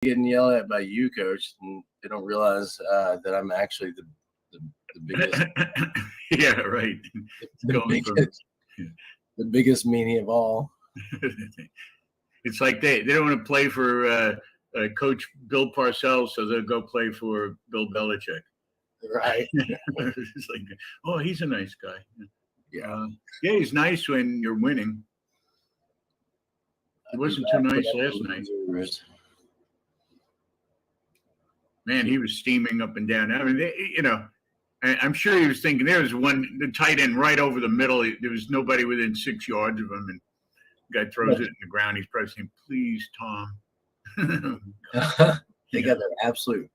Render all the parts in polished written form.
getting yelled at by you, Coach, and they don't realize that I'm actually the biggest. Yeah, right. The biggest meanie of all. It's like they don't want to play for Coach Bill Parcells, so they'll go play for Bill Belichick. Right. It's like, oh, he's a nice guy. Yeah. Yeah, he's nice when you're winning. He wasn't too nice last night. Man, he was steaming up and down. I mean, I'm sure he was thinking there was the tight end right over the middle. There was nobody within 6 yards of him, and the guy throws it in the ground. He's probably saying, "Please, Tom." They got their absolute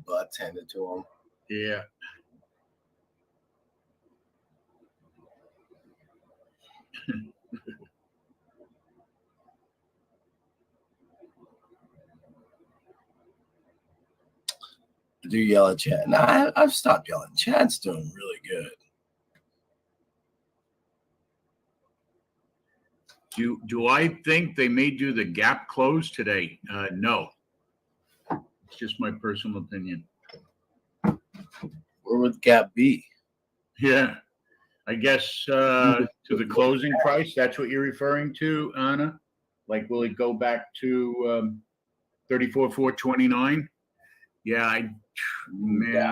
butts handed to them. Yeah. Do yell at Chad? No, I've stopped yelling. Chad's doing really good. Do I think they may do the gap close today? No. It's just my personal opinion. Where would the gap be? Yeah. I guess to the closing price, that's what you're referring to, Anna? Like, will it go back to 34,429? Yeah, I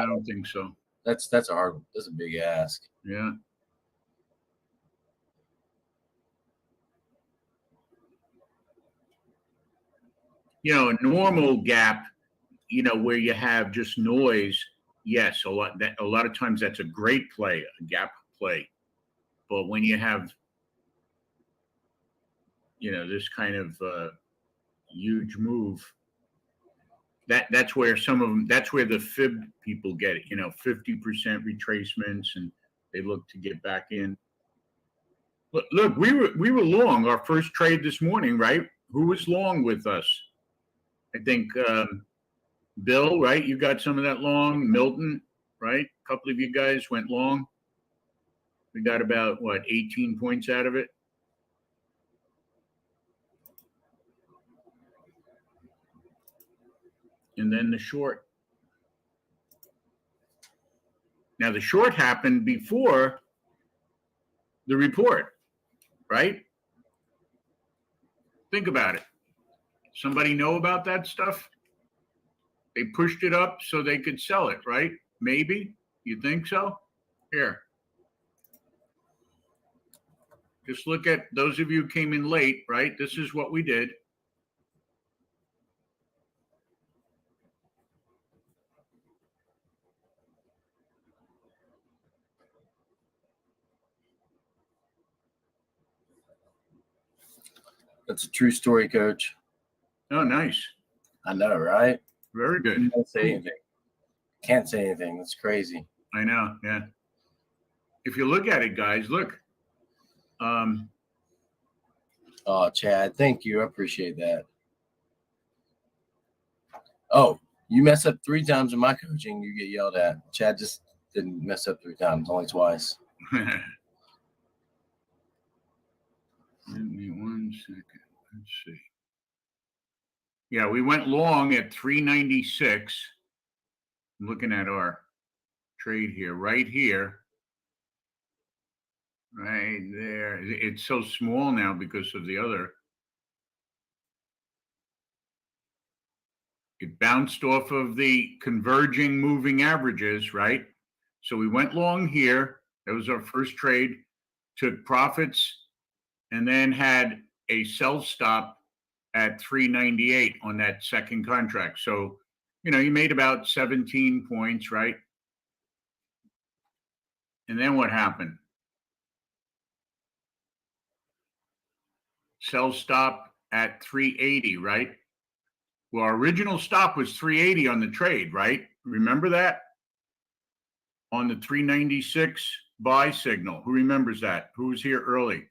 don't think so. That's a big ask. Yeah. A normal gap, where you have just noise. Yes, a lot of times that's a great play, a gap play. But when you have, this kind of huge move, that's where that's where the fib people get it, 50% retracements, and they look to get back in. Look, we were long our first trade this morning, right? Who was long with us? I think Bill, right? You got some of that long. Milton, right? A couple of you guys went long. We got about 18 points out of it. And then the short. Now, the short happened before the report, right? Think about it. Somebody know about that stuff? They pushed it up so they could sell it, right? Maybe. You think so? Here. Just look at those of you who came in late, right? This is what we did. That's a true story, Coach. Oh, nice. I know, right? Very good. Can't say anything. Can't say anything. That's crazy. I know, yeah. If you look at it, guys, look. Oh, Chad, thank you. I appreciate that. Oh, you mess up 3 times in my coaching, you get yelled at. Chad just didn't mess up 3 times, only twice. Give me 1 second. Let's see. Yeah, we went long at 396. I'm looking at our trade here, right here. Right there. It's so small now because of the other. It bounced off of the converging moving averages, right? So we went long here. That was our first trade. Took profits and then had a sell stop at 398 on that second contract. So, you made about 17 points, right? And then what happened? Sell stop at 380, right? Well, our original stop was 380 on the trade, right? Remember that? On the 396 buy signal. Who remembers that? Who was here early?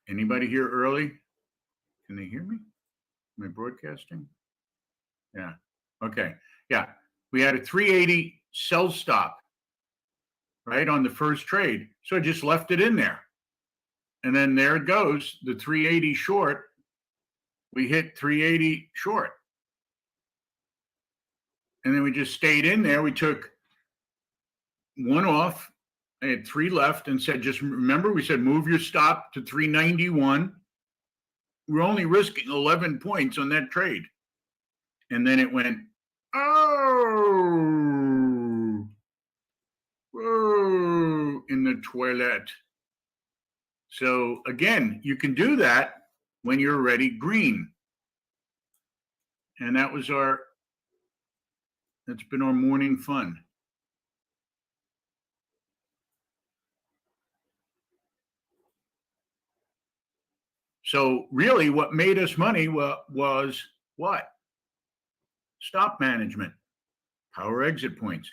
Anybody here early? Can they hear me? Am I broadcasting? Yeah. Okay. Yeah. We had a 380 sell stop, right, on the first trade. So I just left it in there. And then there it goes, the 380 short. We hit 380 short. And then we just stayed in there. We took one off. I had 3 left and said, just remember, we said, move your stop to 391. We're only risking 11 points on that trade. And then it went, oh, whoa, in the toilet. So again, you can do that when you're already green. And that's been our morning fun. So really what made us money was what? Stop management, power exit points.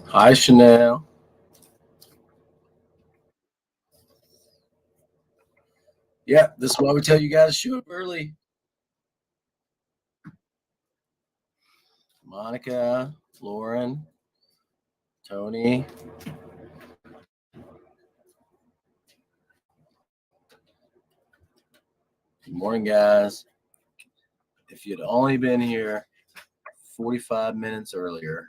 Hi, Chanel. Yeah, this is why we tell you guys to show up early. Monica, Lauren, Tony. Good morning, guys. If you'd only been here 45 minutes earlier,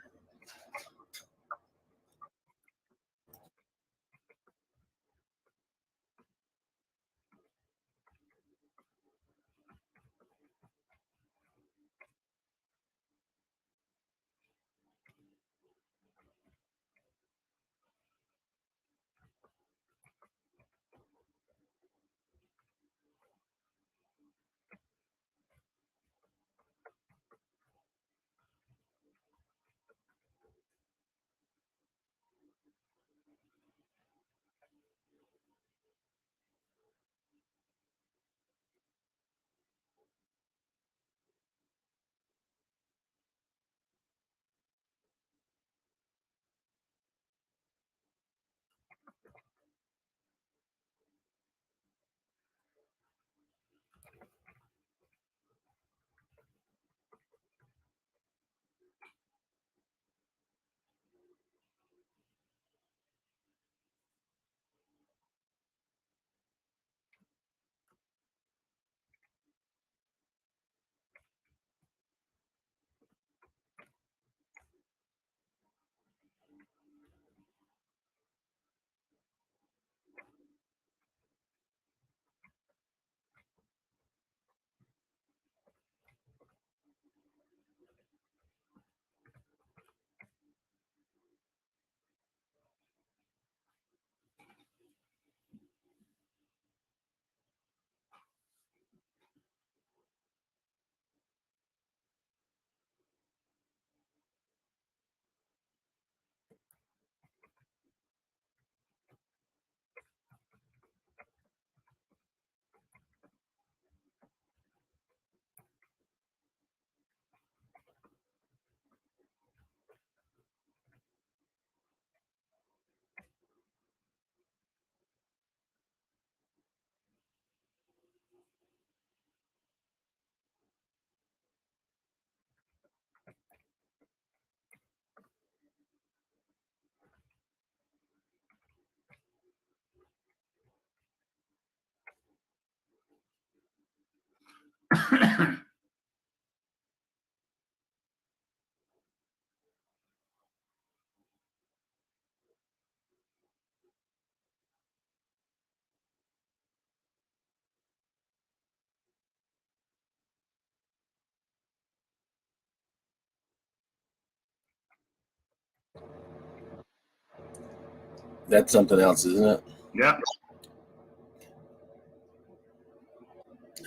that's something else, isn't it? Yeah.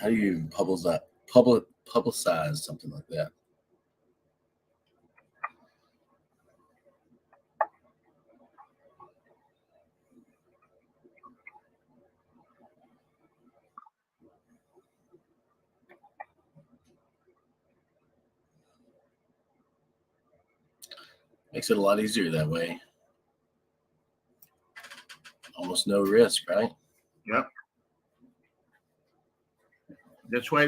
How do you publicize something like that? Makes it a lot easier that way. Almost no risk, right? Yep. That's why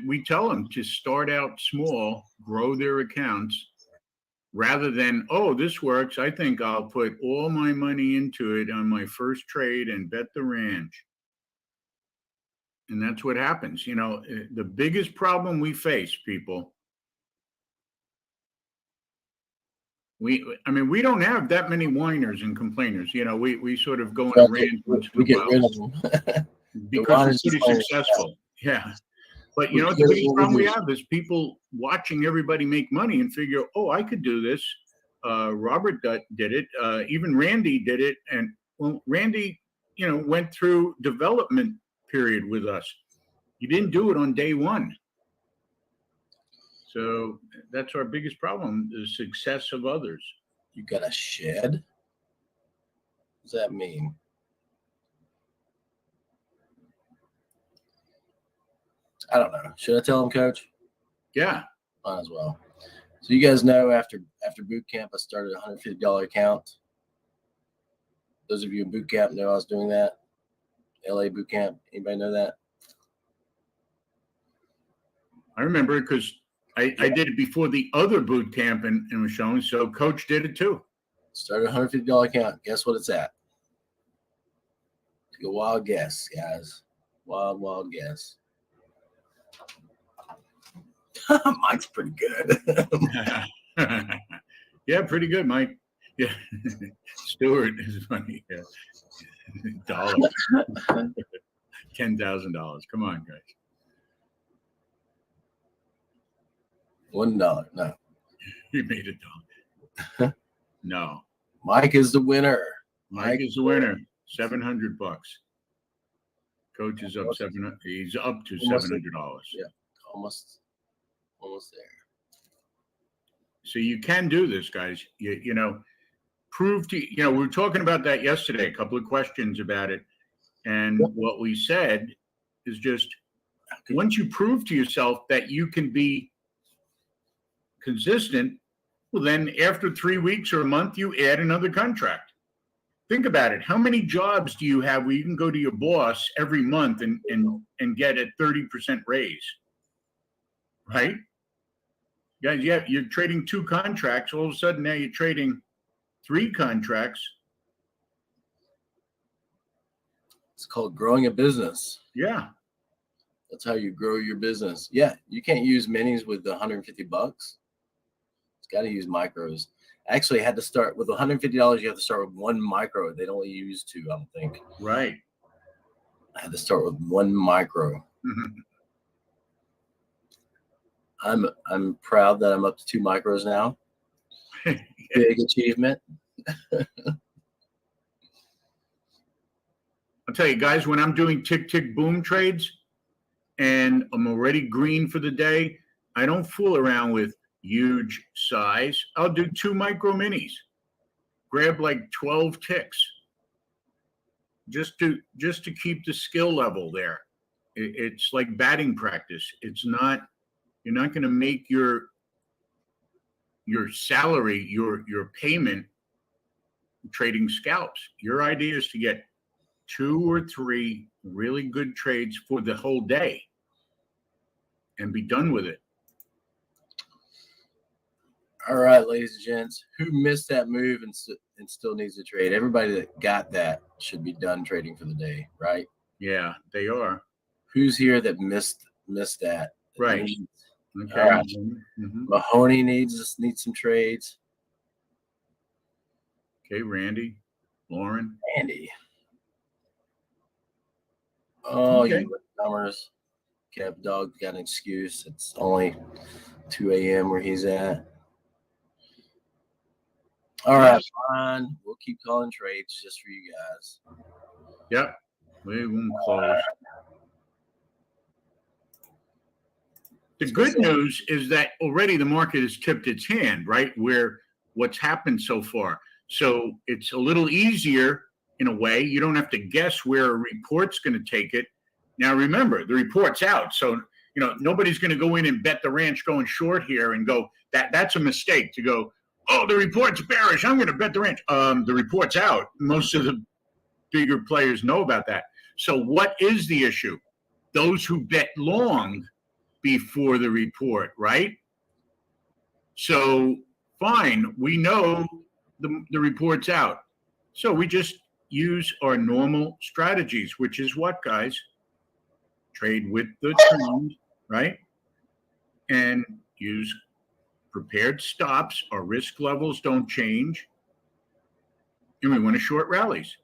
we tell them to start out small, grow their accounts, rather than, oh, this works. I think I'll put all my money into it on my first trade and bet the ranch. And that's what happens. The biggest problem we face, people, we don't have that many whiners and complainers. We sort of go in a rant once in We a get while rid of them. because we're pretty successful. Yeah. But the biggest problem we have is people watching everybody make money and figure, oh, I could do this. Robert did it. Even Randy did it. And well, Randy, went through development period with us. You didn't do it on day one. So that's our biggest problem, the success of others. You got a shed? What does that mean? I don't know. Should I tell him, Coach? Yeah. Might as well. So you guys know after boot camp, I started a $150 account. Those of you in boot camp know I was doing that. LA boot camp. Anybody know that? I remember it because I did it before the other boot camp and was shown. So Coach did it too. Started a $150 account. Guess what it's at? Take a wild guess, guys. Wild guess. Mike's pretty good. Yeah, pretty good, Mike. Yeah. Stuart is funny. Yeah. $1. $10,000. Come on, guys. $1. No. You made $1. No. Mike is the winner. Mike is the winner. $700. Coach is up he's up to $700. Yeah. Almost there. So you can do this, guys. Prove to we were talking about that yesterday, a couple of questions about it. And what we said is just once you prove to yourself that you can be consistent, well, then after 3 weeks or a month, you add another contract. Think about it. How many jobs do you have where you can go to your boss every month and get a 30% raise? Right? Guys, yeah, you're trading 2 contracts. All of a sudden now you're trading 3 contracts. It's called growing a business. Yeah. That's how you grow your business. Yeah, you can't use minis with the $150. It's got to use micros. Actually, I had to start with $150. You have to start with 1 micro. They don't only use 2, I don't think. Right. I had to start with 1 micro. I'm proud that I'm up to 2 micros now. Big achievement. I'll tell you guys, when I'm doing tick boom trades and I'm already green for the day, I don't fool around with huge size. I'll do 2 micro minis. Grab like 12 ticks. Just to keep the skill level there. It's like batting practice. You're not going to make your salary, your payment trading scalps. Your idea is to get 2 or 3 really good trades for the whole day and be done with it. All right, ladies and gents, who missed that move and still needs to trade? Everybody that got that should be done trading for the day, right? Yeah, they are. Who's here that missed that? Right. Okay. All right. Mm-hmm. Mahoney needs some trades. Okay, Randy, Lauren. Andy. Oh, Okay. you numbers. Kev Dog got an excuse. It's only 2 a.m. where he's at. All right, fine. We'll keep calling trades just for you guys. Yep. We won't close. The good news is that already the market has tipped its hand, right? Where what's happened so far. So it's a little easier in a way. You don't have to guess where a report's going to take it. Now, remember, the report's out. So, nobody's going to go in and bet the ranch going short here and go, that's a mistake to go, oh, the report's bearish, I'm going to bet the ranch. The report's out. Most of the bigger players know about that. So what is the issue? Those who bet long before the report, right? So fine, we know the report's out. So we just use our normal strategies, which is what, guys? Trade with the trend, right? And use prepared stops. Our risk levels don't change. And we want to short rallies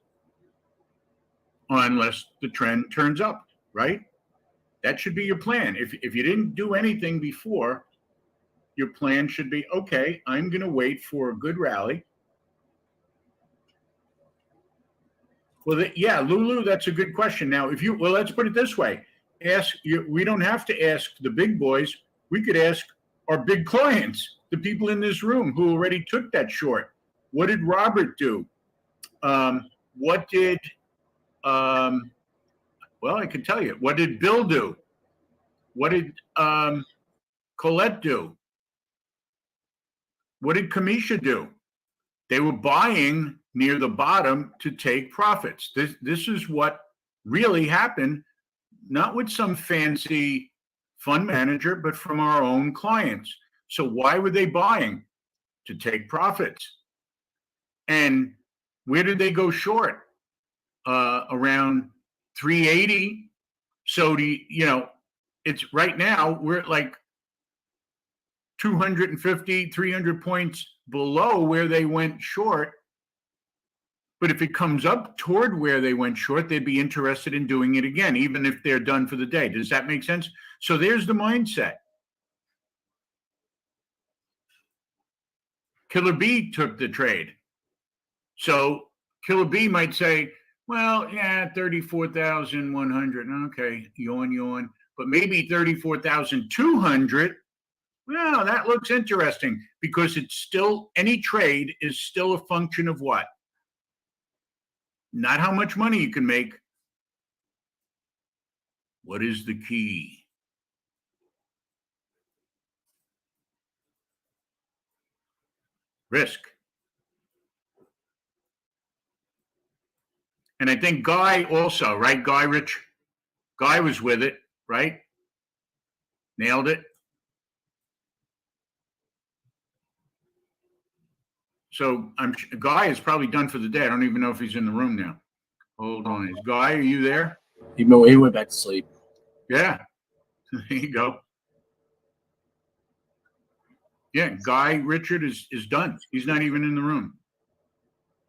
unless the trend turns up, right? That should be your plan. If you didn't do anything before, your plan should be, okay, I'm going to wait for a good rally. Well, yeah, Lulu, that's a good question. Now, let's put it this way. We don't have to ask the big boys. We could ask our big clients, the people in this room who already took that short. What did Robert do? What did, well, I can tell you. What did Bill do? What did Colette do? What did Kamisha do? They were buying near the bottom to take profits. This is what really happened, not with some fancy fund manager, but from our own clients. So why were they buying? To take profits. And where did they go short? Around 380. So it's right now we're at like 250, 300 points below where they went short. But if it comes up toward where they went short, they'd be interested in doing it again, even if they're done for the day. Does that make sense? So there's the mindset. Killer B took the trade. So Killer B might say, well, yeah, 34,100. Okay, yawn. But maybe 34,200. Well, that looks interesting because it's still, any trade is still a function of what? Not how much money you can make. What is the key? Risk. And I think Guy also, right? Guy was with it, right? Nailed it. So Guy is probably done for the day. I don't even know if he's in the room now. Hold on. Is Guy, are you there? He went back to sleep. Yeah. There you go. Yeah, Guy Richard is done. He's not even in the room.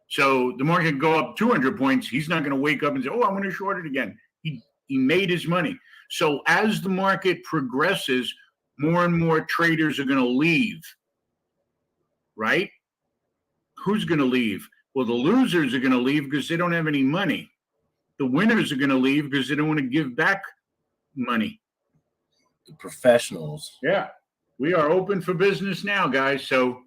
So the market can go up 200 points. He's not going to wake up and say, oh, I'm going to short it again. He made his money. So as the market progresses, more and more traders are going to leave, right? Who's going to leave? Well, the losers are going to leave because they don't have any money. The winners are going to leave because they don't want to give back money. The professionals. Yeah. We are open for business now, guys. So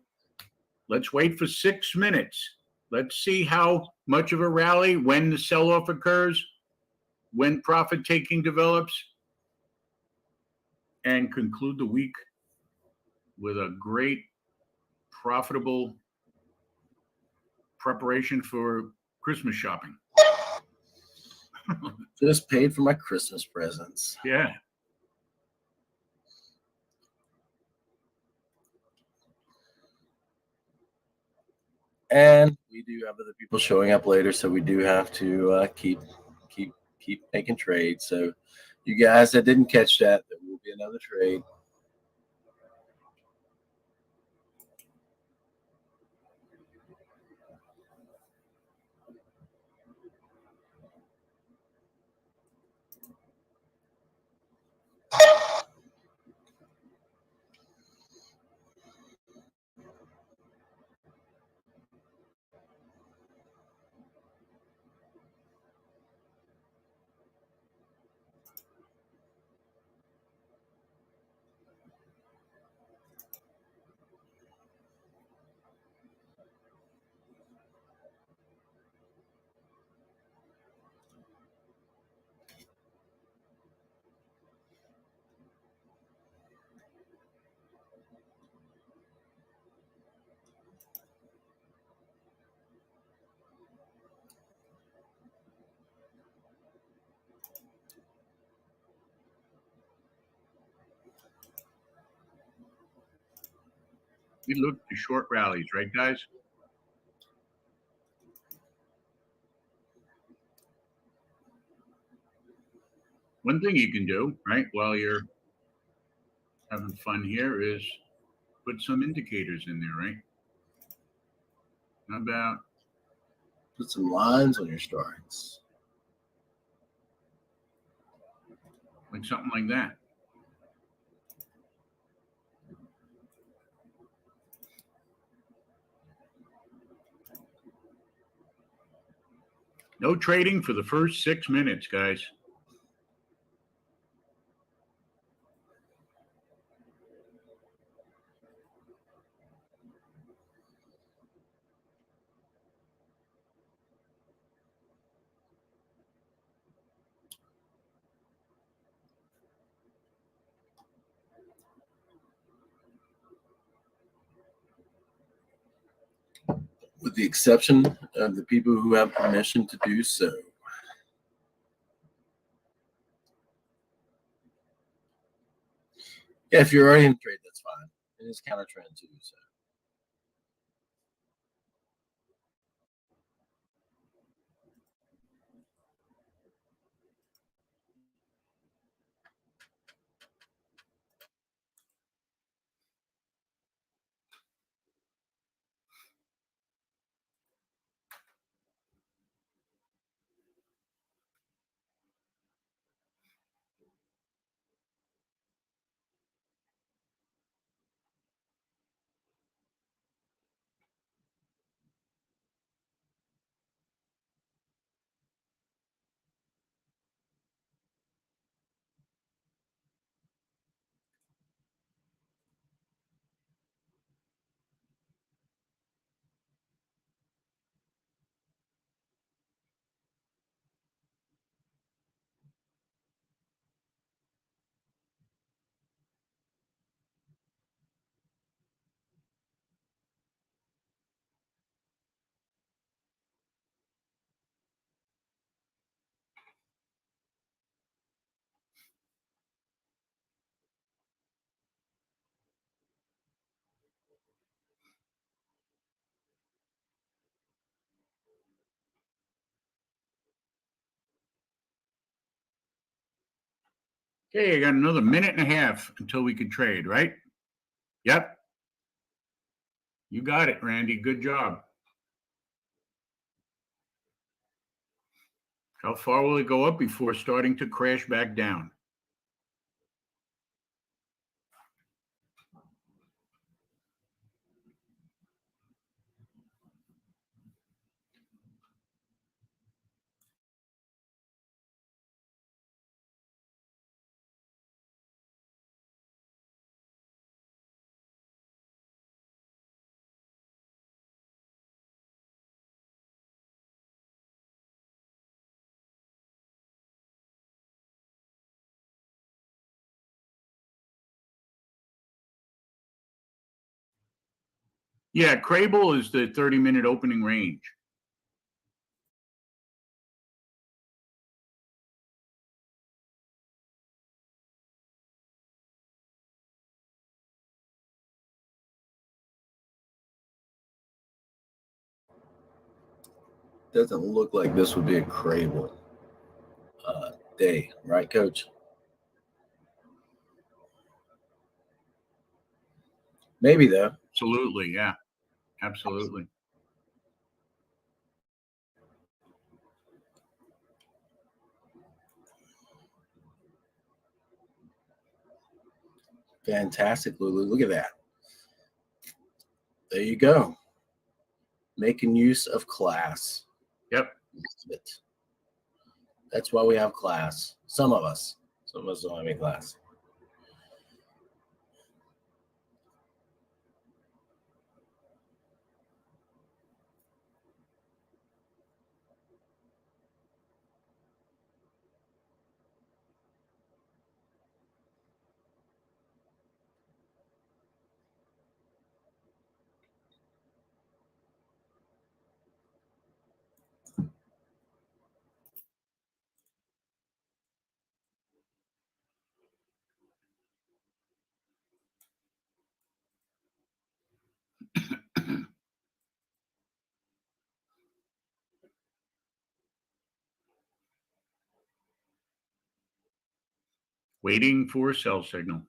let's wait for 6 minutes. Let's see how much of a rally, when the sell-off occurs, when profit taking develops, and conclude the week with a great, profitable preparation for Christmas shopping. Just paid for my Christmas presents. Yeah. And we do have other people showing up later, so we do have to keep making trades. So you guys that didn't catch that, there will be another trade. We look to short rallies, right, guys? One thing you can do, right, while you're having fun here is put some indicators in there, right? How about Put some lines on your strikes. like something like that? No trading for the first 6 minutes, guys. With the exception of the people who have permission to do so. Yeah, if you're already in trade, that's fine. It is counter trend too. So. Okay, I got another minute and a half until we can trade, right? Yep. You got it, Randy. Good job. How far will it go up before starting to crash back down? Yeah, Crable is the 30-minute opening range. Doesn't look like this would be a Crable day, right, Coach? Maybe though. Absolutely, yeah. Absolutely. Fantastic, Lulu. Look at that. There you go. Making use of class. Yep. That's why we have class. Some of us. Some of us don't have any class. Waiting for cell signal.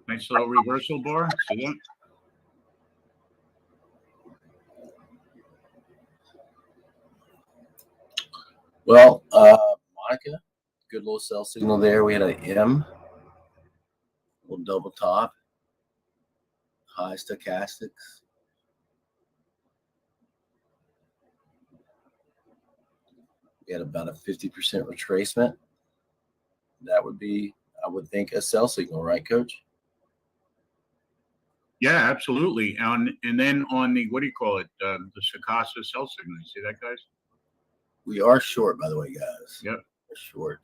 Nice little reversal bar. See that? Well, Monica, good little sell signal there. We had an M, little double top, high stochastics. We had about a 50% retracement. That would be, I would think, a sell signal, right, Coach? Yeah, absolutely. And then on the, what do you call it? The Sakasa cell signal. You see that, guys? We are short, by the way, guys. Yep. We're short.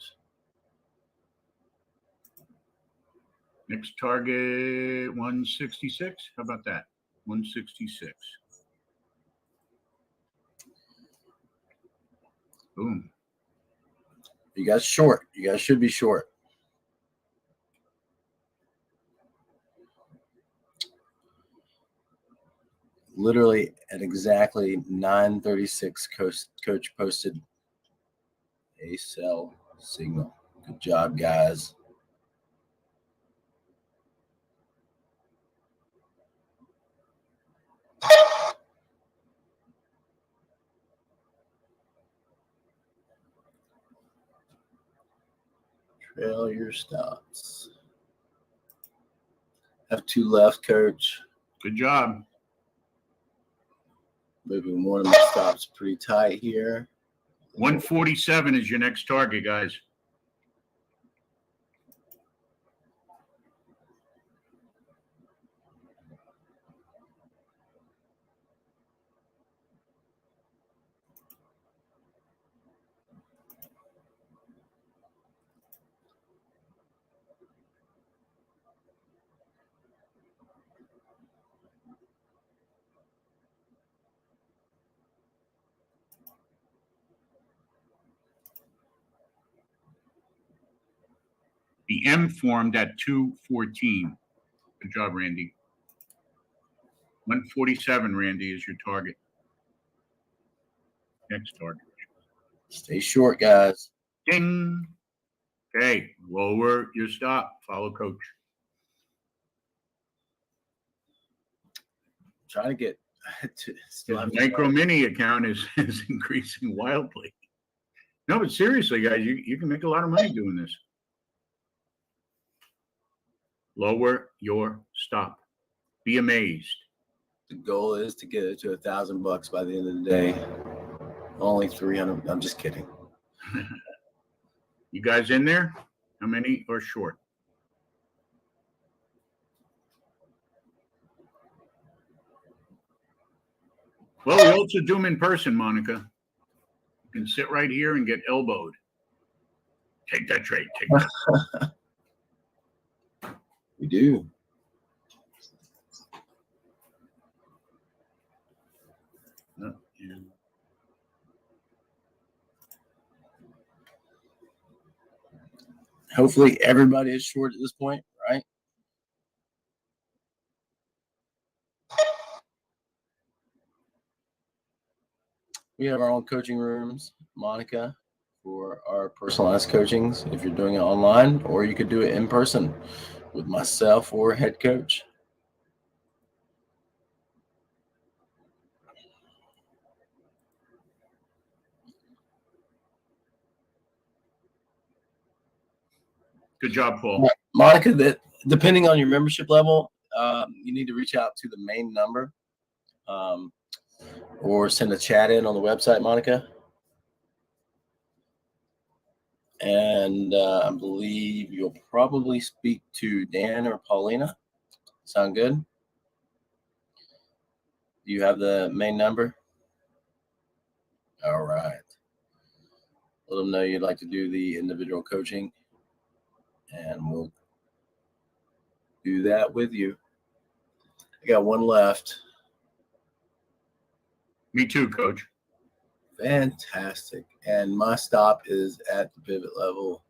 Next target 166. How about that? 166. Boom. You guys short. You guys should be short. Literally at exactly 9:36, Coach posted a sell signal. Good job, guys. Trail your stops. Have two left, Coach. Good job. Moving one of my stops pretty tight here. 147 is your next target, guys. The M formed at 214. Good job, Randy. 147, Randy, is your target. Next target. Stay short, guys. Ding. Okay, lower your stop. Follow coach. Trying to get to still His have micro mini account is increasing wildly. No, but seriously, guys, you can make a lot of money doing this. Lower your stop. Be amazed. the goal is to get it to $1,000 by the end of the day. Only 300. I'm just kidding. You guys in there? How many are short? Well, we also do them in person, Monica. You can sit right here and get elbowed. Take that trade. Take that. We do. Yeah. Hopefully everybody is short at this point, right? We have our own coaching rooms, Monica, for our personalized coachings if you're doing it online, or you could do it in person with myself or head coach. Good job, Paul. Monica, that depending on your membership level, you need to reach out to the main number or send a chat in on the website, Monica. And I believe you'll probably speak to Dan or Paulina. Sound good? Do you have the main number? All right. Let them know you'd like to do the individual coaching, and we'll do that with you. I got one left. Me too, coach. Fantastic. And my stop is at the pivot level.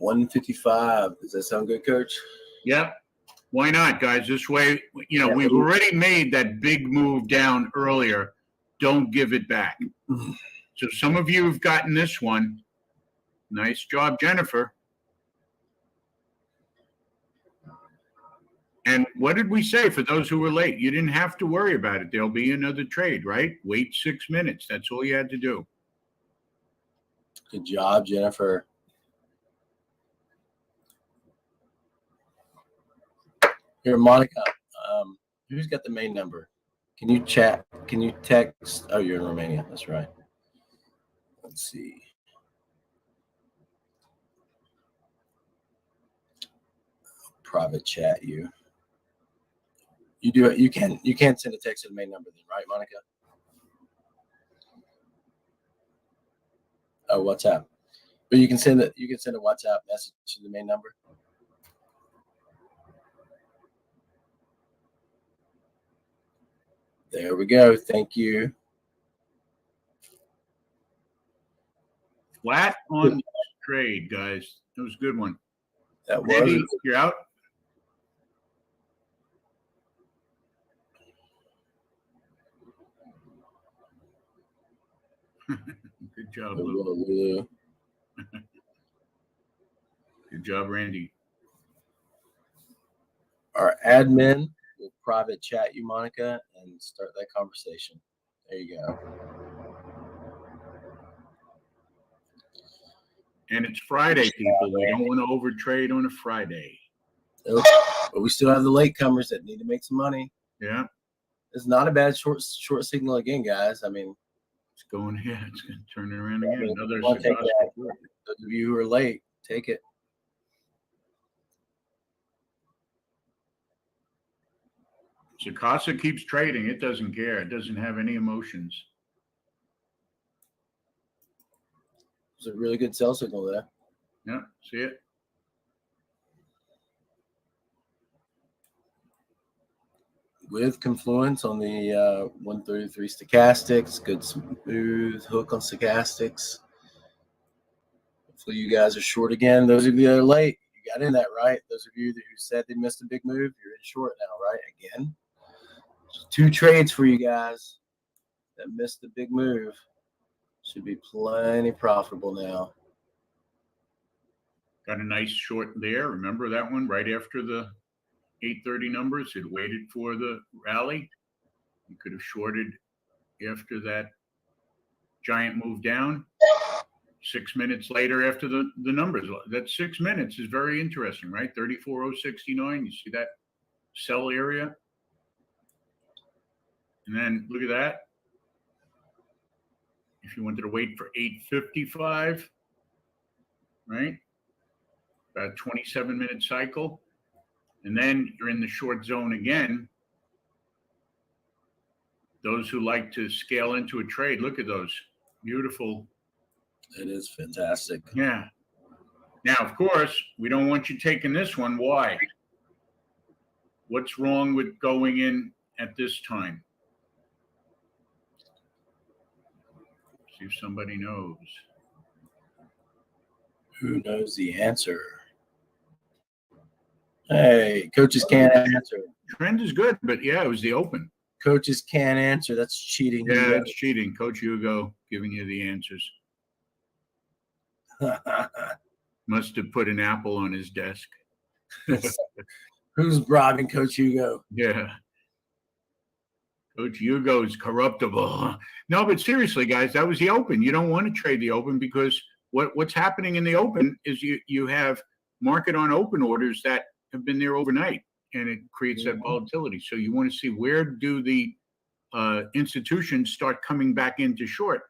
$155. Does that sound good, Coach? Yep. Why not, guys? This way, we've already made that big move down earlier. Don't give it back. So some of you have gotten this one. Nice job, Jennifer. And what did we say for those who were late? You didn't have to worry about it. There'll be another trade, right? Wait 6 minutes. That's all you had to do. Good job, Jennifer. Here, Monica, who's got the main number? Can you chat? Can you text? Oh, you're in Romania. That's right. Let's see. Private chat you. You do it. You can send a text to the main number then, right, Monica? Oh, WhatsApp. But you can send it. You can send a WhatsApp message to the main number. There we go. Thank you. Flat on trade, guys. That was a good one. That was Randy, it. you're out. Good job, Lou. Good job, Randy. Our admin will private chat you, Monica, and start that conversation. There you go. And it's Friday, people. We don't want to overtrade on a Friday. But we still have the latecomers that need to make some money. Yeah. It's not a bad short signal again, guys. I mean, it's going here. It's going to turn it around again. Another those of you who are late, take it. Sakasa keeps trading. It doesn't care. It doesn't have any emotions. It's a really good sell signal there. Yeah, see it? With Confluence on the 133 stochastics, good smooth hook on stochastics. Hopefully you guys are short again. Those of you that are late, you got in that right. Those of you who said they missed a big move, you're in short now, right? Again. 2 trades for you guys that missed the big move. Should be plenty profitable now. Got a nice short there. Remember that one right after the 8:30 numbers? It waited for the rally. You could have shorted after that giant move down. 6 minutes later after the numbers. That 6 minutes is very interesting, right? 34,069. You see that sell area? And then look at that. If you wanted to wait for 8:55, right? About a 27-minute cycle. And then you're in the short zone again. Those who like to scale into a trade, look at those. Beautiful. It is fantastic. Yeah. Now, of course, we don't want you taking this one. Why? What's wrong with going in at this time? See if somebody knows. Who knows the answer? Hey, coaches can't answer. Trend is good, but yeah, it was the open. Coaches can't answer. That's cheating. Yeah, that's cheating. Coach Hugo giving you the answers. Must have put an apple on his desk. Who's bribing Coach Hugo? Yeah. Coach Hugo's corruptible. No, but seriously, guys, that was the open. You don't want to trade the open because what's happening in the open is you have market on open orders that have been there overnight, and it creates that volatility. So you want to see where do the institutions start coming back into short.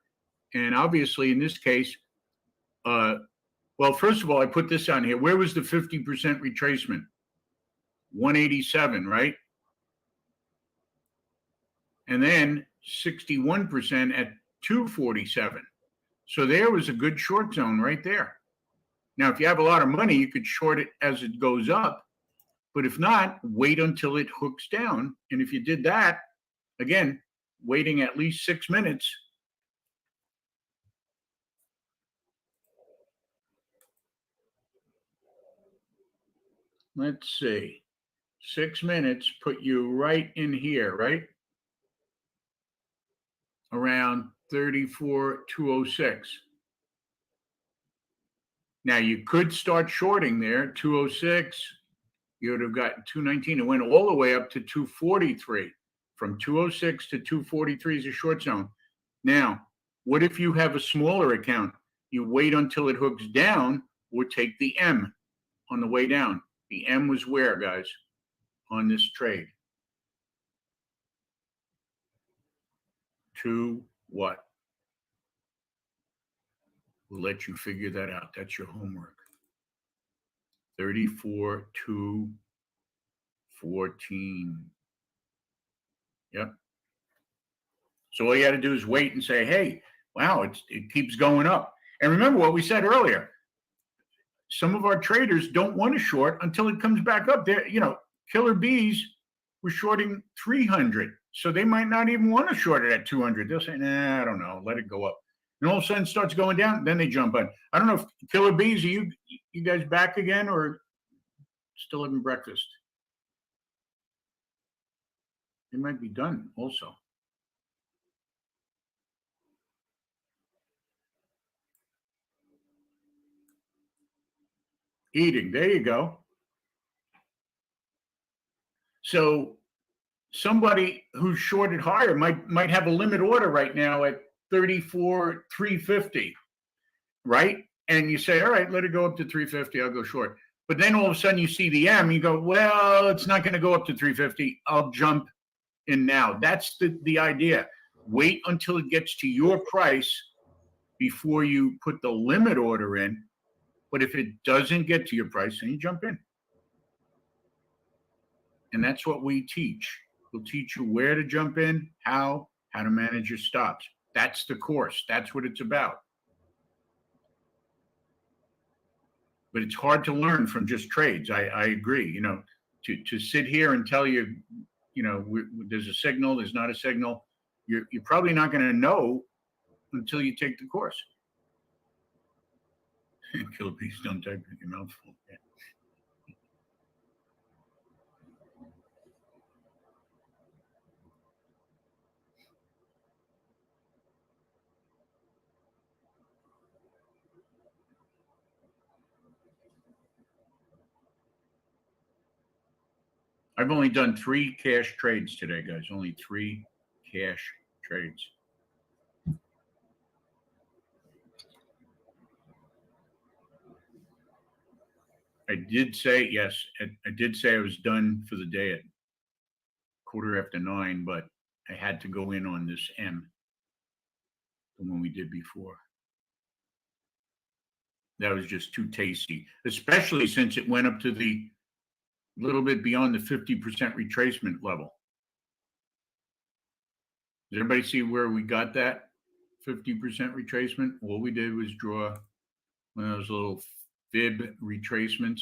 And obviously, in this case, well, first of all, I put this on here. Where was the 50% retracement? 187, right? And then 61% at 247. So there was a good short zone right there. Now, if you have a lot of money, you could short it as it goes up. But if not, wait until it hooks down. And if you did that, again, waiting at least 6 minutes, let's see, 6 minutes put you right in here, right? Around 34,206. Now you could start shorting there, 206. You would have gotten 219. It went all the way up to 243. From 206 to 243 is a short zone. Now, what if you have a smaller account? You wait until it hooks down or take the M on the way down. The M was where, guys, on this trade? To what? We'll let you figure that out. That's your homework. 34, 2, 14. Yep. So all you got to do is wait and say, hey, wow, it keeps going up. And remember what we said earlier. Some of our traders don't want to short until it comes back up. There, Killer Bees were shorting 300. So they might not even want to short it at 200. They'll say, nah, I don't know, let it go up. And all of a sudden it starts going down, then they jump on. I don't know if Killer Bees, are you guys back again or still having breakfast? They might be done also. Eating, there you go. So somebody who's shorted higher might have a limit order right now at 34,350, right? And you say, all right, let it go up to 350. I'll go short. But then all of a sudden you see the M, you go, well, it's not going to go up to 350. I'll jump in now. That's the idea. Wait until it gets to your price before you put the limit order in. But if it doesn't get to your price, then you jump in. And that's what we teach. We'll teach you where to jump in, how to manage your stops. That's the course. That's what it's about. But it's hard to learn from just trades. I agree. To sit here and tell you, there's a signal, there's not a signal. You're probably not going to know until you take the course. Killer Bees, don't type in your mouth full. Yeah. I've only done 3 cash trades today, guys. Only 3 cash trades. I did say, yes, I did say I was done for the day at 9:15, but I had to go in on this M, the one we did before. That was just too tasty, especially since it went up to the little bit beyond the 50% retracement level. Does everybody see where we got that 50% retracement? All we did was draw one of those little fib retracements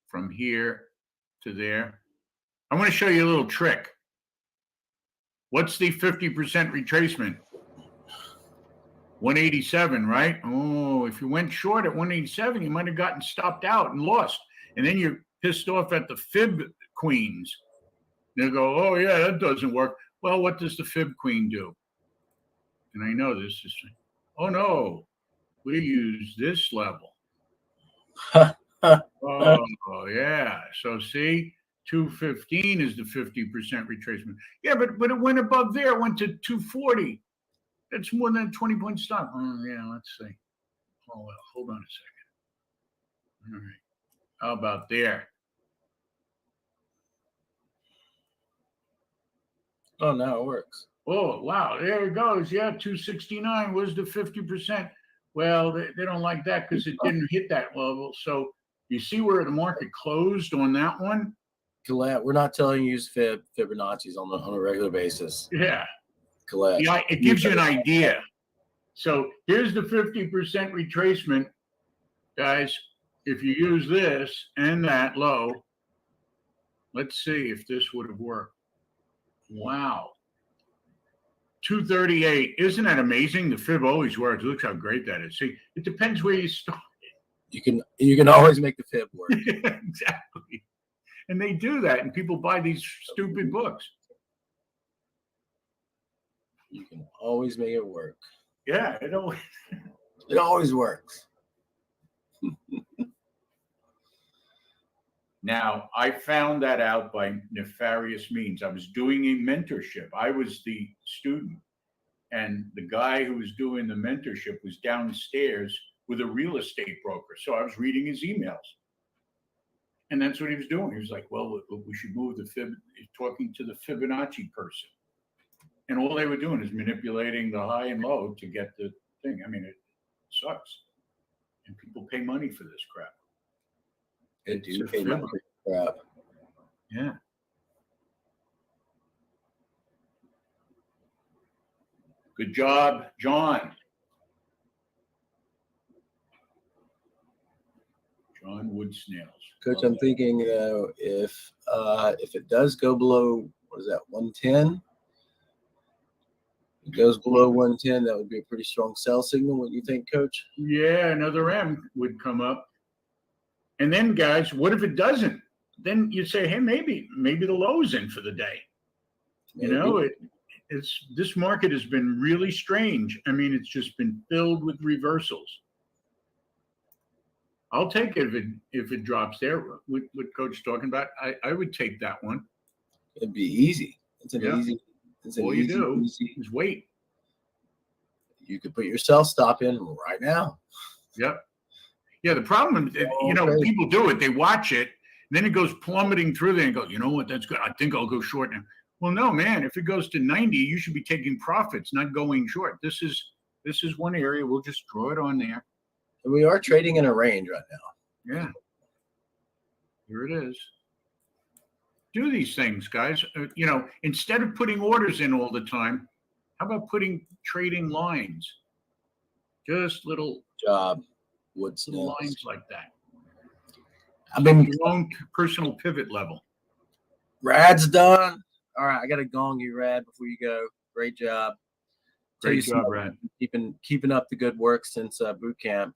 from here to there. I want to show you a little trick. What's the 50% retracement? 187, right? Oh, if you went short at 187, you might have gotten stopped out and lost. And then you're pissed off at the fib queens. They'll go, oh, yeah, that doesn't work. Well, what does the fib queen do? And I know this is, oh, no, we use this level. Oh, yeah. So see, 215 is the 50% retracement. Yeah, but it went above there. It went to 240. That's more than a 20-point stop. Oh, yeah, let's see. Oh, well, hold on a second. All right. How about there? Oh, now it works. Oh, wow. There it goes. Yeah, 269 was the 50%. Well, they don't like that because it didn't hit that level. So you see where the market closed on that one? Colette, we're not telling you to use Fibonacci's on a regular basis. Yeah. Colette. Yeah, it gives you an idea. So here's the 50% retracement. Guys, if you use this and that low, let's see if this would have worked. Wow. 238. Isn't that amazing? The fib always works. Look how great that is. See, it depends where you start. You can always make the fib work. Exactly. And they do that, and people buy these stupid books. You can always make it work. Yeah, it always works. Now, I found that out by nefarious means. I was doing a mentorship. I was the student, and the guy who was doing the mentorship was downstairs with a real estate broker. So I was reading his emails. And that's what he was doing. He was like, well, we should move the fib, talking to the Fibonacci person. And all they were doing is manipulating the high and low to get the thing. I mean, it sucks. And people pay money for this crap. They do pay money for crap. Yeah. Good job, John. John Wood Snails. Coach, I'm thinking if it does go below, what is that, 110? It goes below 110, that would be a pretty strong sell signal. What do you think, Coach? Yeah, another M would come up. And then, guys, what if it doesn't? Then you say, hey, maybe the low's in for the day. Maybe. You know, this market has been really strange. I mean, it's just been filled with reversals. I'll take it if it drops there. What Coach is talking about, I would take that one. It'd be easy. It's an easy. All you do is wait. You could put your sell stop in right now. Yep. Yeah, the problem is, people do it. They watch it, and then it goes plummeting through there and go, you know what, that's good. I think I'll go short now. Well, no, man. If it goes to 90, you should be taking profits, not going short. This is one area. We'll just draw it on there. And we are trading in a range right now. Yeah. Here it is. Do these things, guys. Instead of putting orders in all the time, how about trading lines? Just little job. Wood Snails. Lines like that. I mean, your own personal pivot level. Rad's done. All right, I got to gong you, Rad, before you go. Great job. Great job, Rad. Keeping up the good work since boot camp.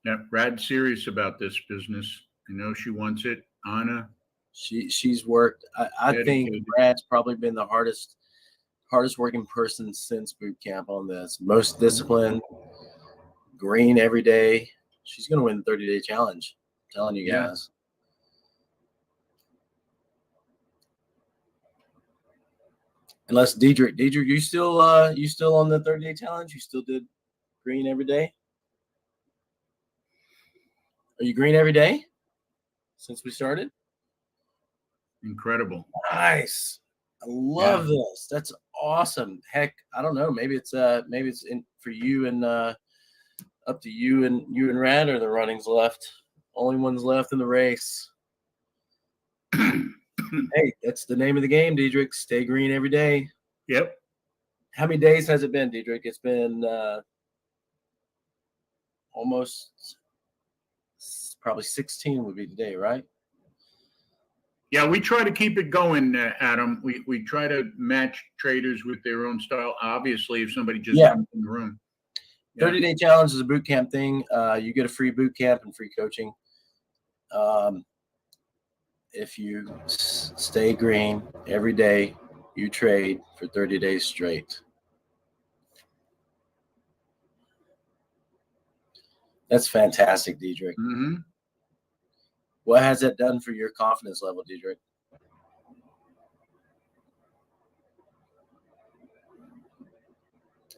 Yeah, Rad's serious about this business. I know she wants it. Anna. She's worked. I think Rad's probably been the hardest working person since boot camp on this. Most disciplined, green every day. She's going to win the 30-day challenge. I'm telling you Yeah. guys. Unless Diedrich, you still on the 30-day challenge? You still did green every day? Are you green every day since we started? Incredible. Nice. I love this. That's awesome. Heck, I don't know. Maybe it's in for you and up to you and Rad are the runnings left. Only ones left in the race. Hey, that's the name of the game, Diedrich. Stay green every day. Yep. How many days has it been, Diedrich? It's been almost probably 16 would be today, right? Yeah, we try to keep it going, Adam. We try to match traders with their own style. Obviously, if somebody just comes in the room. 30-day challenge is a boot camp thing. You get a free boot camp and free coaching. If you stay green every day, you trade for 30 days straight. That's fantastic, Diedrich. Mm-hmm. What has that done for your confidence level, Diedrich?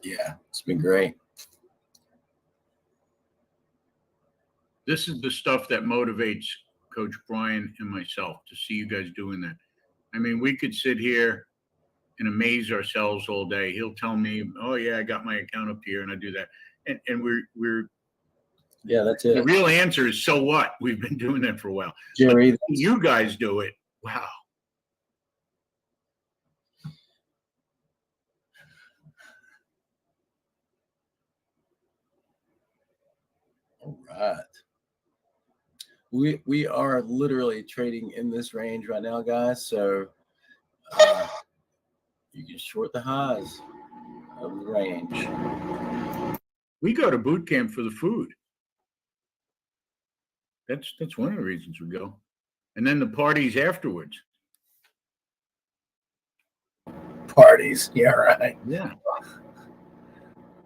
Yeah, it's been great. This is the stuff that motivates Coach Brian and myself to see you guys doing that. I mean, we could sit here and amaze ourselves all day. He'll tell me, "Oh yeah, I got my account up here and I do that," and we're yeah, that's the it. real answer is so what? We've been doing that for a while. Jerry, You guys do it. Wow. all right. We are literally trading in this range right now, guys. So you can short the highs of the range. We go to boot camp for the food. That's one of the reasons we go. And then the parties afterwards. Parties. Yeah, right. Yeah.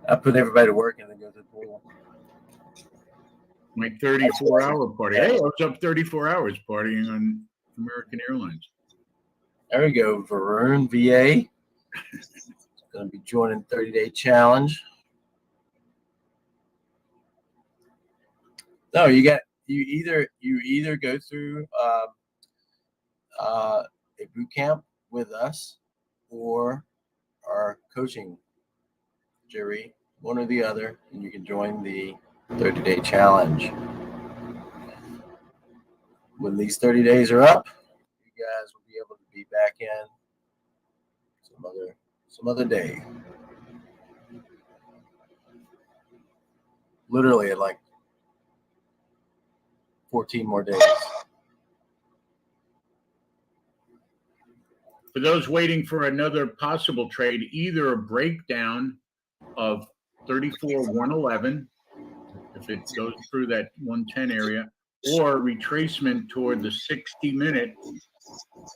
I put everybody to work and then go to the pool. My 34-hour party. Hey, I was up 34 hours partying on American Airlines. There we go. Varun, VA. Going to be joining 30-day challenge. No, you either go through a boot camp with us or our coaching, Jerry, one or the other, and you can join the 30-day challenge. When these 30 days are up, you guys will be able to be back in some other day. Literally at like 14 more days. For those waiting for another possible trade, either a breakdown of 34-111, if it goes through that 110 area, or retracement toward the 60-minute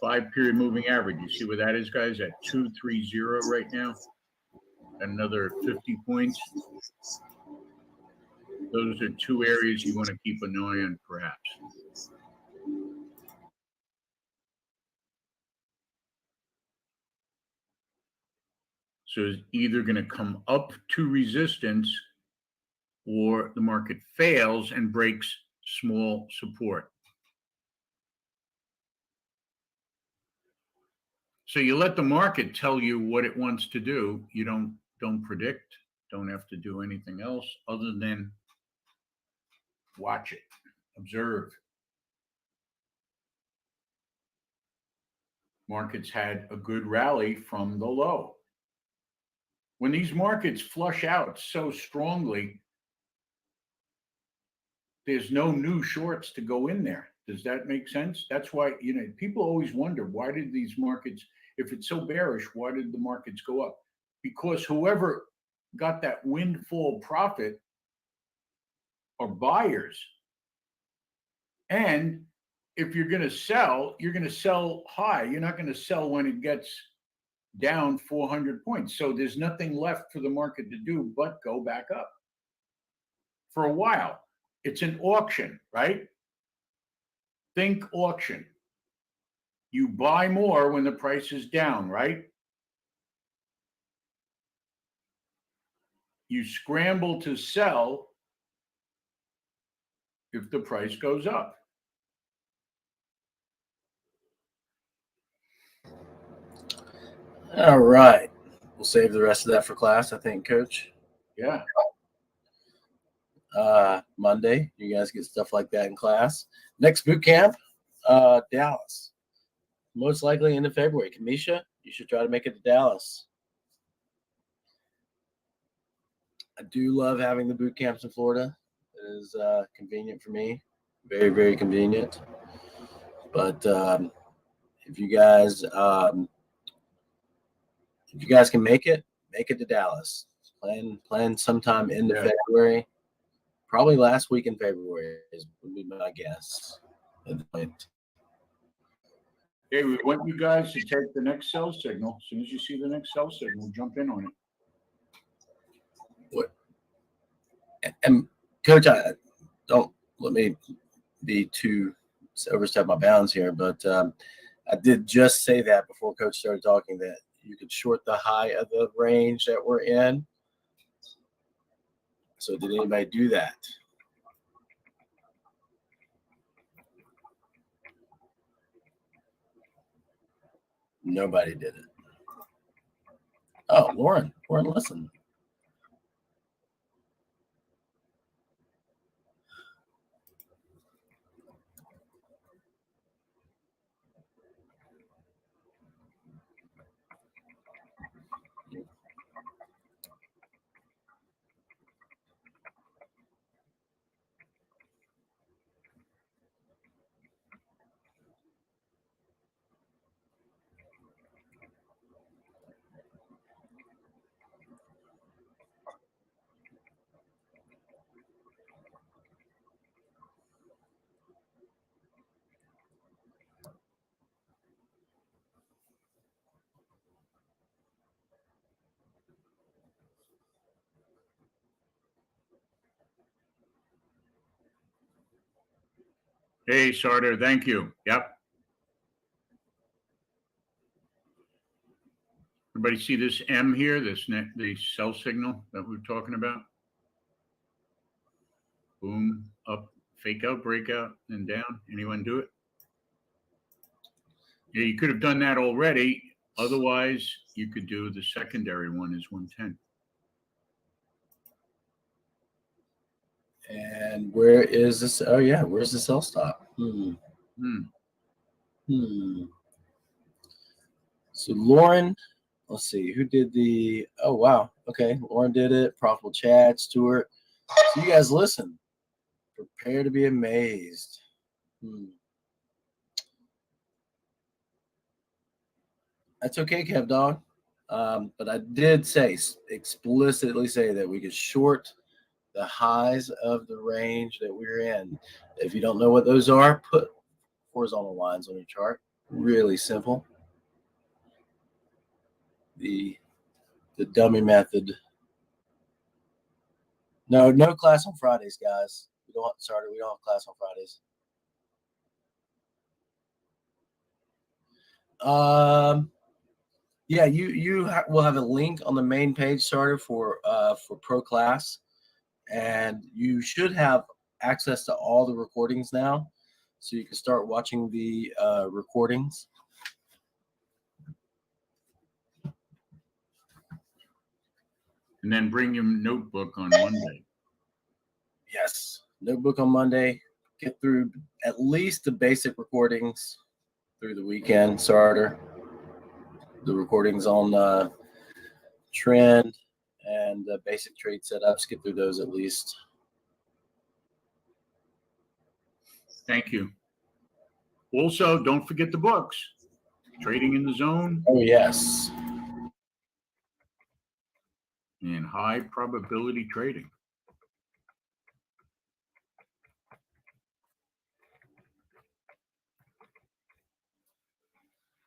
5-period moving average. You see where that is, guys? At 230 right now. Another 50 points. Those are two areas you want to keep an eye on, perhaps. So it's either going to come up to resistance or the market fails and breaks small support. So you let the market tell you what it wants to do. You don't predict, don't have to do anything else other than watch it, observe. Markets had a good rally from the low. When these markets flush out so strongly, there's no new shorts to go in there. Does that make sense? That's why, people always wonder, why did these markets, if it's so bearish, why did the markets go up? Because whoever got that windfall profit are buyers. And if you're going to sell, you're going to sell high. You're not going to sell when it gets down 400 points. So there's nothing left for the market to do but go back up for a while. It's an auction, right? Think auction. You buy more when the price is down, right? You scramble to sell if the price goes up. All right. We'll save the rest of that for class, I think, Coach. Yeah. Monday, you guys get stuff like that in class. Next boot camp, Dallas. Most likely end of February. Kamisha, you should try to make it to Dallas. I do love having the boot camps in Florida. It is convenient for me. Very, very convenient. But if you guys can make it to Dallas. Plan sometime into February. Probably last week in February would be my guess. Hey, we want you guys to take the next cell signal. As soon as you see the next cell signal, jump in on it. What? And Coach, I don't let me be too overstep my bounds here, but I did just say that before Coach started talking that you could short the high of the range that we're in. So did anybody do that? Nobody did it. Oh, Lauren, listen. Hey, Sarter, thank you. Yep. Everybody see this M here, the cell signal that we're talking about? Boom, up, fake out, breakout, and down. Anyone do it? Yeah, you could have done that already. Otherwise, you could do the secondary one is 110. And where is this? Oh, yeah. Where's the cell stop? So Lauren, let's see. Who did the – oh, wow. Okay. Lauren did it. Profitable Chad, Stewart. So you guys listen. Prepare to be amazed. That's okay, Kev Dog. But I did explicitly say that we could short the highs of the range that we're in. If you don't know what those are, put horizontal lines on your chart. Really simple. The dummy method. No class on Fridays, guys. We don't have class on Fridays. Yeah, you will have a link on the main page, Starter, for pro class, and you should have access to all the recordings now, so you can start watching the recordings. And then bring your notebook on Monday. Yes, notebook on Monday. Get through at least the basic recordings through the weekend, Starter. The recordings on trend and basic trade setups. Get through those at least. Thank you. Also, don't forget the books. Trading in the Zone. Oh, yes. And High Probability Trading.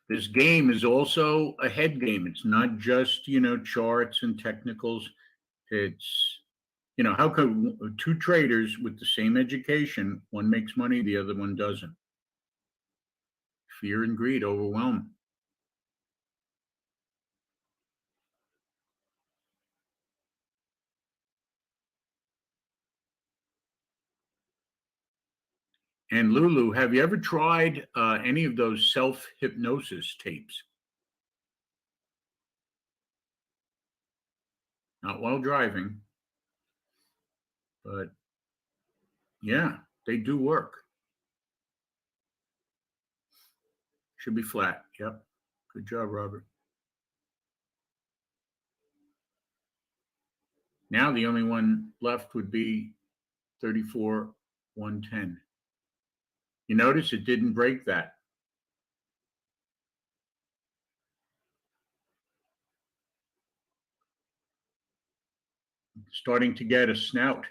This game is also a head game. It's not just, charts and technicals. It's, how come two traders with the same education, one makes money, the other one doesn't? Fear and greed overwhelm. And Lulu, have you ever tried any of those self-hypnosis tapes? Not while driving, but yeah, they do work. Should be flat. Yep. Good job, Robert. Now the only one left would be 34,110. You notice it didn't break that. Starting to get a snout.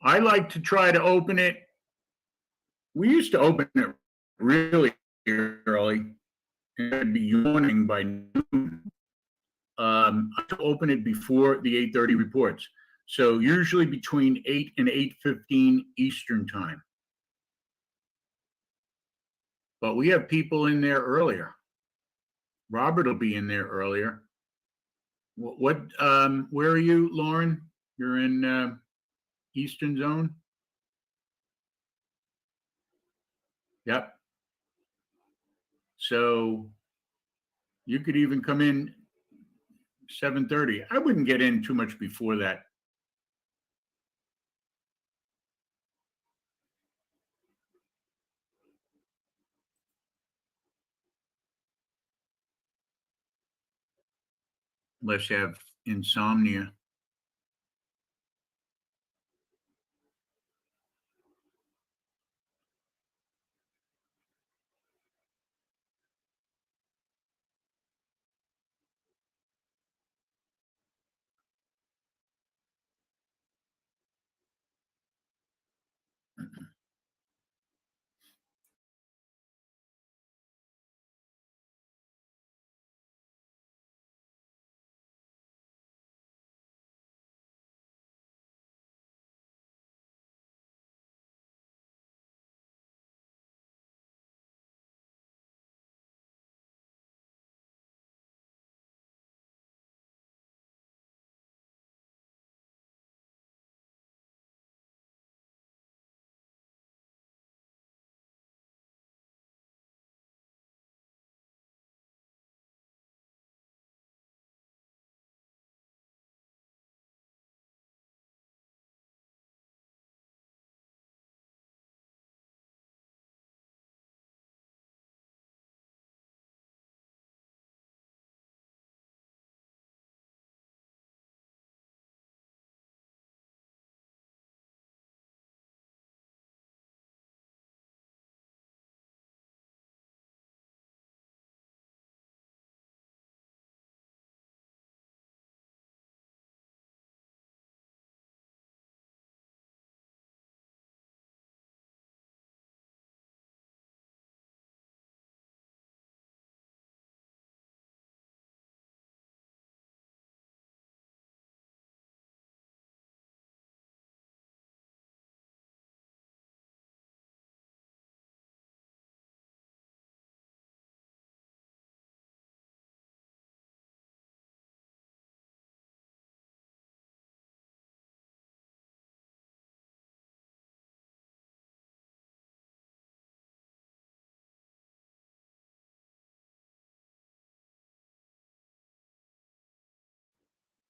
I like to try to open it. We used to open it really early, and I'd be yawning by noon. To open it before the 8:30 reports. So usually between 8 and 8:15 Eastern time. But we have people in there earlier. Robert will be in there earlier. What where are you, Lauren? You're in Eastern Zone? Yep. So you could even come in 7:30. I wouldn't get in too much before that. Unless you have insomnia.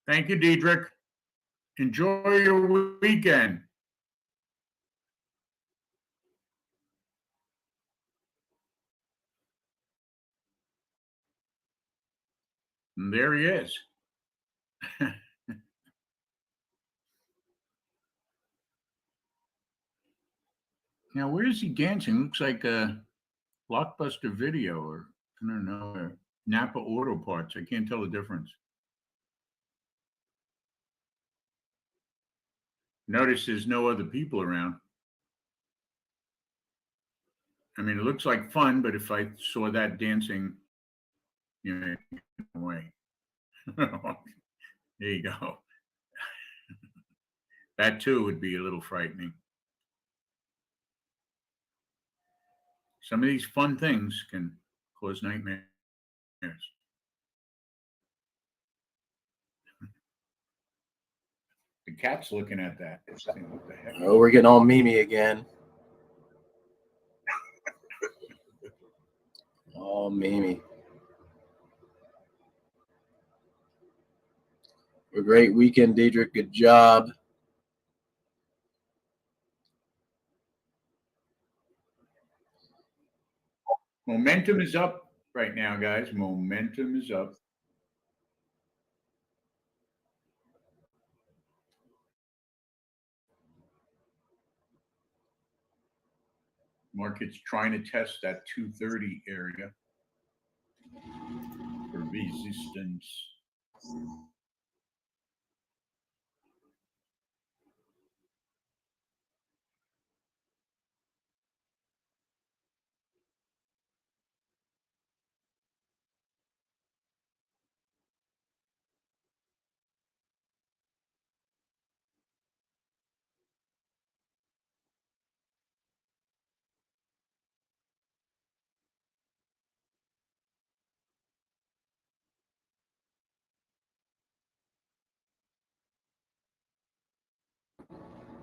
Thank you, Diedrich. Enjoy your weekend. And there he is. Now, where is he dancing? Looks like a Blockbuster Video or, I don't know, Napa Auto Parts. I can't tell the difference. Notice there's no other people around. I mean, it looks like fun, but if I saw that dancing, you know, away. There you go. That too would be a little frightening. Some of these fun things can cause nightmares. The cat's looking at that. It's saying, what the heck? Oh, we're getting all Mimi again. Oh, Mimi. A great weekend, Diedrich. Good job. Momentum is up right now, guys. Momentum is up. Market's trying to test that 230 area for resistance.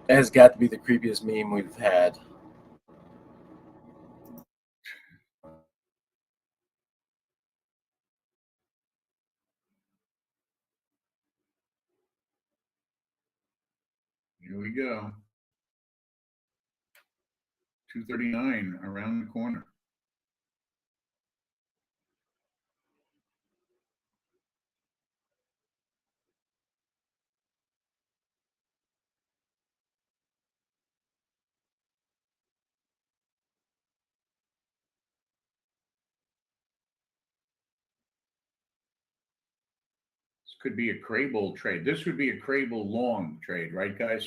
That has got to be the creepiest meme we've had. Here we go. 239 around the corner. This could be a Crable trade. This would be a Crable long trade, right, guys?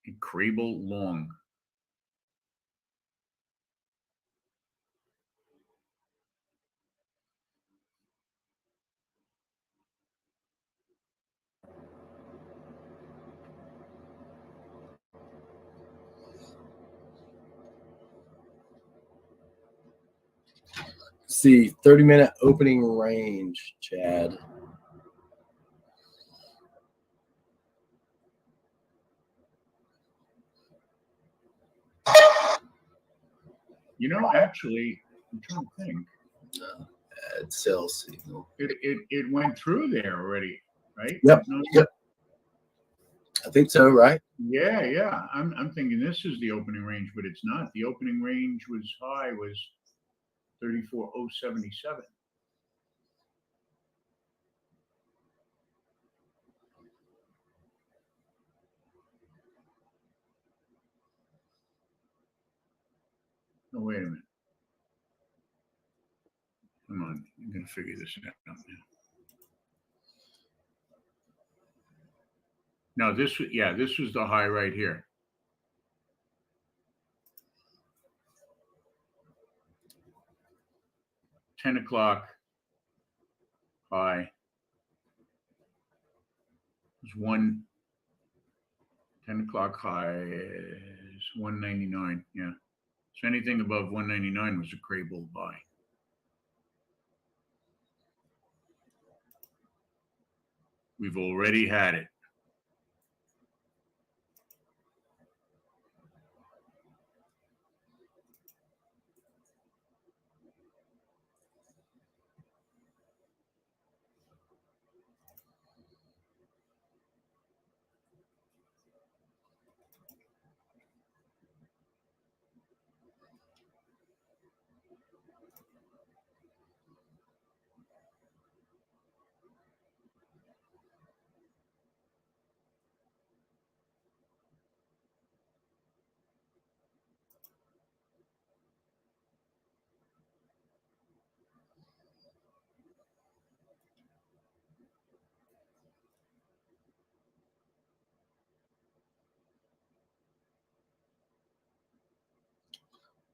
A Crable long. See, 30-minute opening range, Chad. You know, actually, I'm trying to think. Add sell signal. It went through there already, right? Yep. No, Yep. I think so, right? Yeah. I'm thinking this is the opening range, but it's not. The opening range was 34,077. Oh, wait a minute. Come on, I'm gonna figure this out now. No, this was the high right here. $10 high. It was 10 o'clock high is 199. Yeah. So anything above 199 was a Crable buy. We've already had it.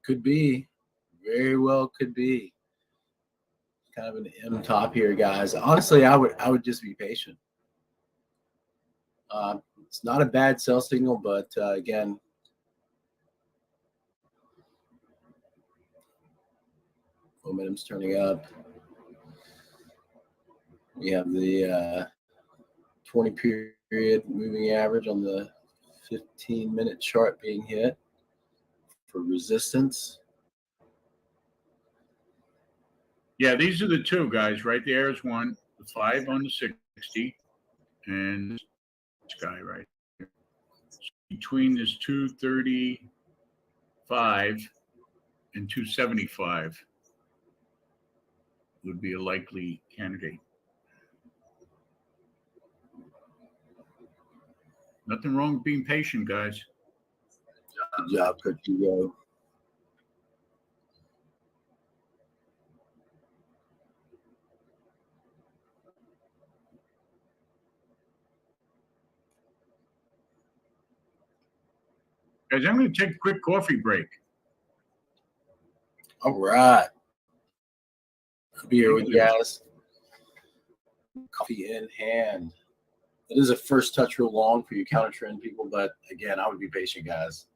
Could be. Very well could be. kind of an M top here, guys. Honestly, I would just be patient. It's not a bad sell signal, but again, momentum's turning up. We have the 20 period moving average on the 15-minute chart being hit for resistance. Yeah, these are the two guys right there is one, the 5 on the 60, and this guy right here. Between this 235 and 275 would be a likely candidate. Nothing wrong with being patient, guys. Good job, Coach Hugo. Guys, I'm going to take a quick coffee break. All right. I'll be here with you guys. Coffee in hand. It is a first touch real long for you counter trend people, but again, I would be patient, guys.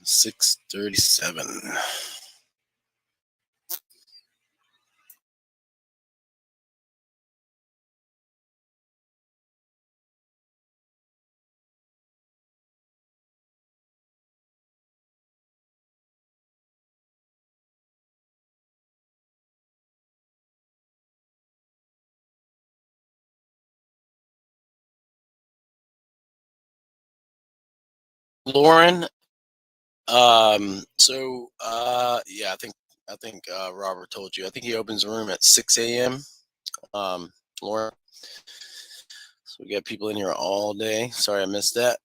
$6.37. Lauren, yeah, I think Robert told you. I think he opens the room at 6 a.m. Lauren. So we got people in here all day. Sorry I missed that.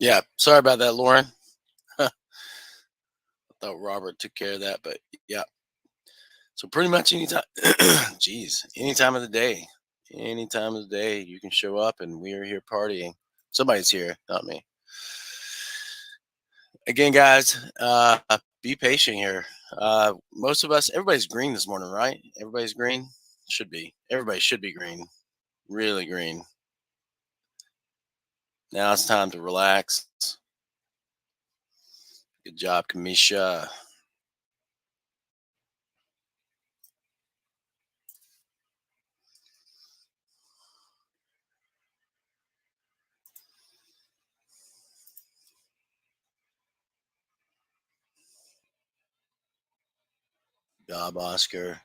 Yeah, sorry about that, Lauren. I thought Robert took care of that, but yeah. So pretty much anytime, geez, any time of the day, any time of the day, you can show up, and we are here partying. Somebody's here, not me. Again, guys, be patient here. Most of us, everybody's green this morning, right? Everybody's green. Should be. Everybody should be green. Really green. Now it's time to relax. Good job, Kamisha. Good job, Oscar.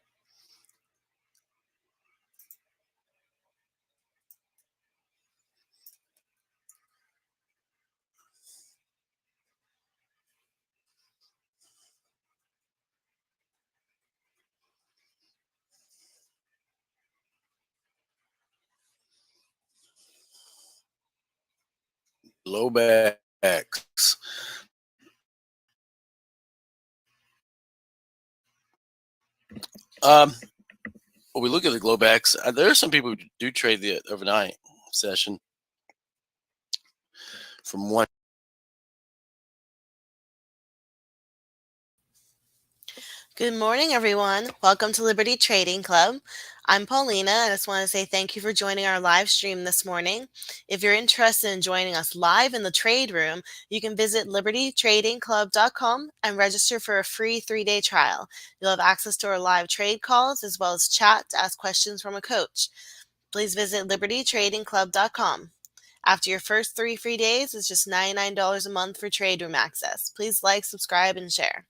Globex. When we look at the Globex, there are some people who do trade the overnight session from one. Good morning, everyone. Welcome to Liberty Trading Club. I'm Paulina. I just want to say thank you for joining our live stream this morning. If you're interested in joining us live in the trade room, you can visit libertytradingclub.com and register for a free 3-day trial. You'll have access to our live trade calls as well as chat to ask questions from a coach. Please visit libertytradingclub.com. After your first 3 free days, it's just $99 a month for trade room access. Please like, subscribe, and share.